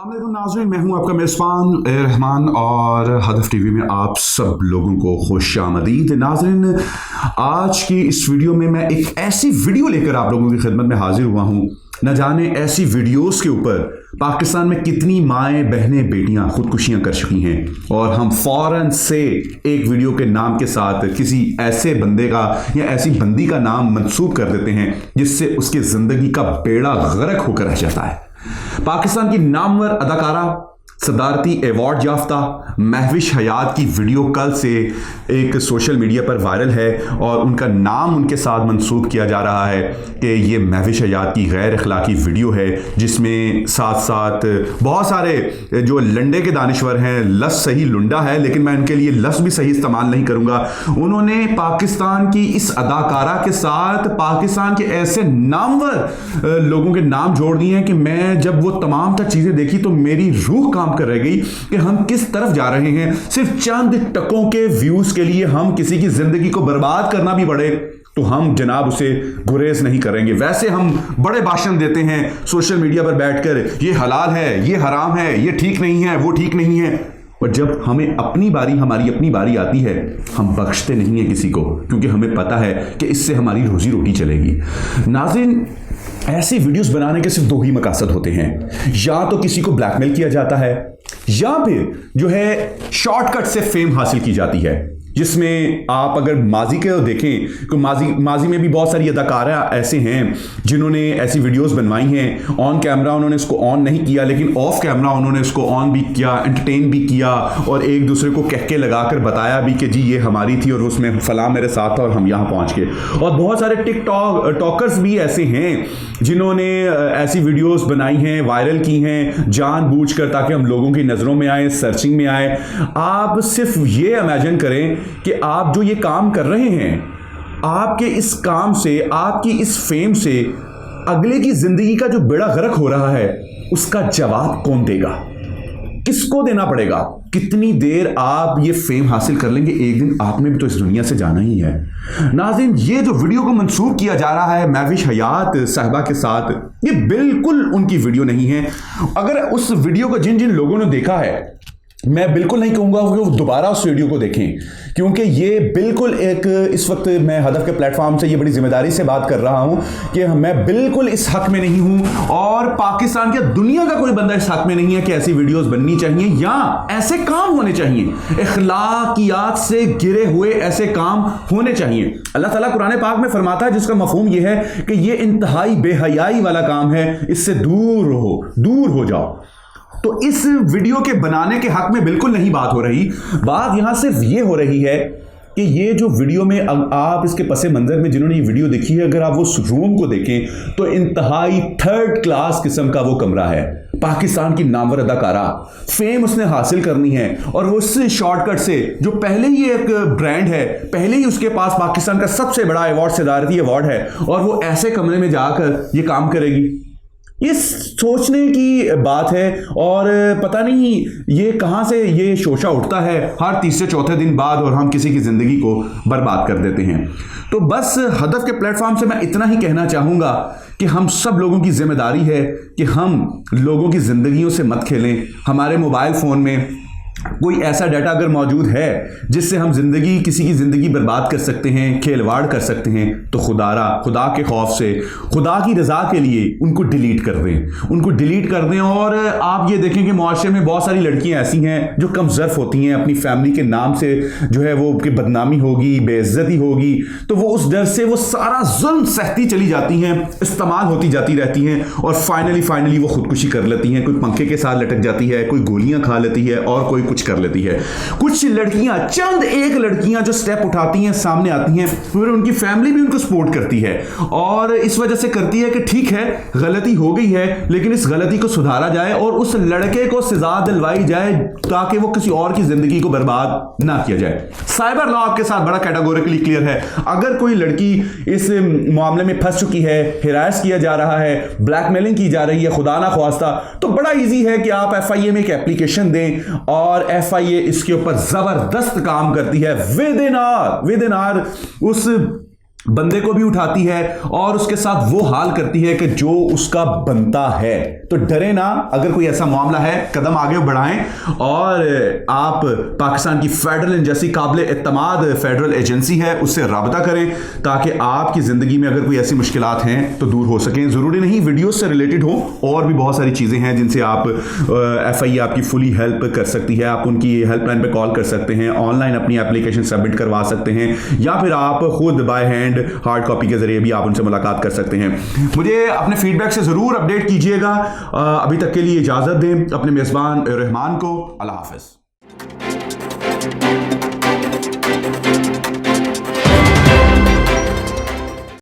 अस्सलाम वालेकुम नाज़रीन, मैं हूं आपका मेज़बान रहमान और हदफ टीवी में आप सब लोगों को खुशामदीद। नाज़रीन, आज की इस वीडियो में मैं एक ऐसी वीडियो लेकर आप लोगों की खिदमत में हाजिर हुआ हूं। न जाने ऐसी वीडियोस के ऊपर पाकिस्तान में कितनी माएँ बहनें बेटियां खुदकुशियां कर चुकी हैं और हम फौरन से एक वीडियो के नाम के साथ किसी ऐसे बंदे का या ऐसी बंदी का नाम मंसूब कर देते हैं जिससे उसकी ज़िंदगी का बेड़ा गर्क होकर रह जाता है। पाकिस्तान की नामवर अदाकारा, सदारती अवार्ड याफ्ता महविश हयात की वीडियो कल से एक सोशल मीडिया पर वायरल है और उनका नाम उनके साथ मंसूब किया जा रहा है कि ये महविश हयात की गैर अखलाकी वीडियो है, जिसमें साथ साथ बहुत सारे जो लंडे के दानिश्वर हैं, लस सही लुंडा है लेकिन मैं उनके लिए लस भी सही इस्तेमाल नहीं करूंगा, उन्होंने पाकिस्तान की इस अदाकारा के साथ पाकिस्तान के ऐसे नामवर लोगों के नाम जोड़ दिए हैं कि मैं जब वो तमाम तक चीज़ें देखी तो मेरी रूह काम कर रह गई कि हम किस तरफ जा रहे हैं। सिर्फ चंद टकों के व्यूज के लिए हम किसी की जिंदगी को बर्बाद करना भी पड़े तो हम जनाब उसे गुरेज नहीं करेंगे। वैसे हम बड़े भाषण देते हैं सोशल मीडिया पर बैठकर, ये हलाल है, ये हराम है, ये ठीक नहीं है, वो ठीक नहीं है, और जब हमें हमारी अपनी बारी आती है हम बख्शते नहीं हैं किसी को, क्योंकि हमें पता है कि इससे हमारी रोजी रोटी चलेगी। नाज़रीन, ऐसी वीडियोस बनाने के सिर्फ दो ही मकसद होते हैं, या तो किसी को ब्लैकमेल किया जाता है या फिर जो है शॉर्टकट से फेम हासिल की जाती है, जिसमें आप अगर माजी के देखें तो माजी में भी बहुत सारी अदाकारा ऐसे हैं जिन्होंने ऐसी वीडियोस बनवाई हैं। ऑन कैमरा उन्होंने इसको ऑन नहीं किया लेकिन ऑफ कैमरा उन्होंने इसको ऑन भी किया, एंटरटेन भी किया और एक दूसरे को कहके लगाकर बताया भी कि जी ये हमारी थी और उसमें फलां मेरे साथ था और हम यहाँ पहुँच गए। और बहुत सारे टॉकर्स भी ऐसे हैं जिन्होंने ऐसी वीडियोस बनाई हैं, वायरल की हैं जानबूझकर, ताकि हम लोगों की नज़रों में आए, सर्चिंग में आए। आप सिर्फ ये इमेजिन करें कि आप जो ये काम कर रहे हैं, आपके इस काम से, आपकी इस फेम से अगले की जिंदगी का जो बेड़ा गर्क हो रहा है उसका जवाब कौन देगा, किसको देना पड़ेगा, कितनी देर आप ये फेम हासिल कर लेंगे, एक दिन आपने भी तो इस दुनिया से जाना ही है। नाज़रीन, ये जो वीडियो को मंसूब किया जा रहा है महविश हयात साहिबा के साथ, ये बिल्कुल उनकी वीडियो नहीं है। अगर उस वीडियो को जिन जिन लोगों ने देखा है, मैं बिल्कुल नहीं कहूंगा कि वो दोबारा उस वीडियो को देखें, क्योंकि ये बिल्कुल एक, इस वक्त मैं हदफ के प्लेटफॉर्म से ये बड़ी जिम्मेदारी से बात कर रहा हूं कि मैं बिल्कुल इस हक में नहीं हूं और पाकिस्तान के दुनिया का कोई बंदा इस हक में नहीं है कि ऐसी वीडियोस बननी चाहिए या ऐसे काम होने चाहिए, इखलाकियात से गिरे हुए ऐसे काम होने चाहिए। अल्लाह ताला कुरान पाक में फरमाता है, जिसका मफहूम यह है कि ये इंतहाई बेहयाई वाला काम है, इससे दूर हो जाओ। तो इस वीडियो के बनाने के हक में बिल्कुल नहीं बात हो रही, बात यहां सिर्फ ये हो रही है कि ये जो वीडियो में आप इसके पसे मंजर में जिन्होंने ये वीडियो देखी है, अगर आप उस रूम को देखें तो इंतहाई थर्ड क्लास किस्म का वो कमरा है। पाकिस्तान की नामवर अदाकारा, फेम उसने हासिल करनी है और वो उस शॉर्टकट से, जो पहले ही एक ब्रांड है, पहले ही उसके पास पाकिस्तान का सबसे बड़ा अवार्ड सदारती अवार्ड है, और वो ऐसे कमरे में जाकर ये काम करेगी, ये सोचने की बात है। और पता नहीं ये कहां से ये शोशा उठता है हर तीसरे चौथे दिन बाद और हम किसी की जिंदगी को बर्बाद कर देते हैं। तो बस हदफ के प्लेटफॉर्म से मैं इतना ही कहना चाहूंगा कि हम सब लोगों की जिम्मेदारी है कि हम लोगों की जिंदगियों से मत खेलें। हमारे मोबाइल फोन में कोई ऐसा डाटा अगर मौजूद है जिससे हम किसी की ज़िंदगी बर्बाद कर सकते हैं, खेलवाड़ कर सकते हैं, तो खुदा के खौफ से, खुदा की रज़ा के लिए उनको डिलीट कर दें। और आप ये देखें कि मुआशरे में बहुत सारी लड़कियां ऐसी हैं जो कम ज़र्फ़ होती हैं, अपनी फैमिली के नाम से जो है वो कि बदनामी होगी, बेइज्जती होगी, तो वो उस डर से वो सारा जुल्म सहती चली जाती हैं, इस्तेमाल होती जाती रहती हैं और फाइनली वो खुदकुशी कर लेती हैं। कोई पंखे के साथ लटक जाती है, कोई गोलियां खा लेती है और कोई कुछ कर लेती है। कुछ लड़कियां, चंद एक लड़कियां जो स्टेप उठाती हैं, सामने आती हैं, फिर उनकी फैमिली भी उनको सपोर्ट करती है और इस वजह से करती है कि ठीक है गलती हो गई है लेकिन इस गलती को सुधारा जाए और उस लड़के को सजा दिलवाई जाए ताकि वो किसी और की जिंदगी को बर्बाद ना किया जाए। साइबर लॉ आपके साथ बड़ा कैटेगोरिकली क्लियर है। अगर कोई लड़की इस मामले में फंस चुकी है, हिरास किया जा रहा है, ब्लैकमेलिंग की जा रही है, खुदा ना ख्वास्ता, तो बड़ा इजी है कि आप FIA में एक एप्लीकेशन दें और FIA इसके ऊपर जबरदस्त काम करती है। विद इन आवर उस बंदे को भी उठाती है और उसके साथ वो हाल करती है कि जो उसका बनता है। तो डरे ना, अगर कोई ऐसा मामला है कदम आगे बढ़ाएं और आप पाकिस्तान की फेडरल एजेंसी, काबिल एतमाद फेडरल एजेंसी है, उससे राब्ता करें ताकि आपकी जिंदगी में अगर कोई ऐसी मुश्किलात हैं तो दूर हो सकें। जरूरी नहीं वीडियो से रिलेटेड हो, और भी बहुत सारी चीजें हैं जिनसे आप FI आपकी फुली हेल्प कर सकती है। आप उनकी हेल्पलाइन पे कॉल कर सकते हैं, ऑनलाइन अपनी एप्लीकेशन सबमिट करवा सकते हैं, या फिर आप खुद बाय हैंड हार्ड कॉपी के जरिए भी आप उनसे मुलाकात कर सकते हैं। मुझे अपने फीडबैक से जरूर अपडेट कीजिएगा। अभी तक के लिए इजाजत दें अपने मेजबान रहमान को। अल्लाह हाफिज।